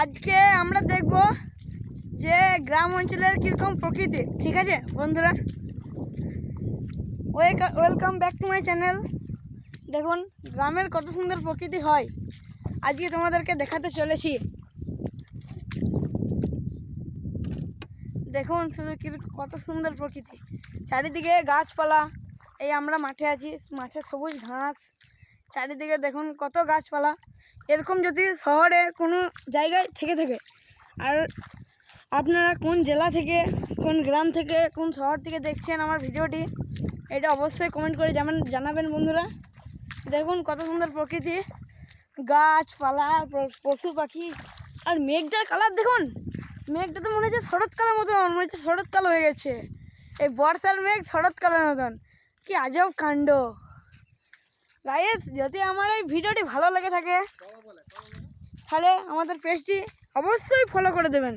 আজকে আমরা দেখব যে গ্রাম অঞ্চলের কীরকম প্রকৃতি। ঠিক আছে বন্ধুরা, welcome back to my channel. দেখুন গ্রামের কত সুন্দর প্রকৃতি হয়, আজকে তোমাদেরকে দেখাতে চলেছি। দেখুন শুধু কত সুন্দর প্রকৃতি, চারিদিকে গাছপালা। এই আমরা মাঠে আছি, মাঠে সবুজ ঘাস, চারিদিকে দেখুন কত গাছপালা। এরকম যদি শহরে কোনো জায়গায় থেকে থাকে, আর আপনারা কোন জেলা থেকে, কোন গ্রাম থেকে, কোন শহর থেকে দেখছেন আমার ভিডিওটি, এটা অবশ্যই কমেন্ট করে জানাবেন বন্ধুরা। দেখুন কত সুন্দর প্রকৃতি, গাছপালা, পশু পাখি, আর মেঘটার কালার দেখুন। মেঘটা তো মনে হচ্ছে শরৎকালের মতন, মনে হচ্ছে শরৎকাল হয়ে গেছে। এই বর্ষার মেঘ শরৎকালের মতন, কি আজব কাণ্ড। গাইস, যদি আমার এই ভিডিওটি ভালো লেগে থাকে তাহলে আমাদের পেজটি অবশ্যই ফলো করে দেবেন।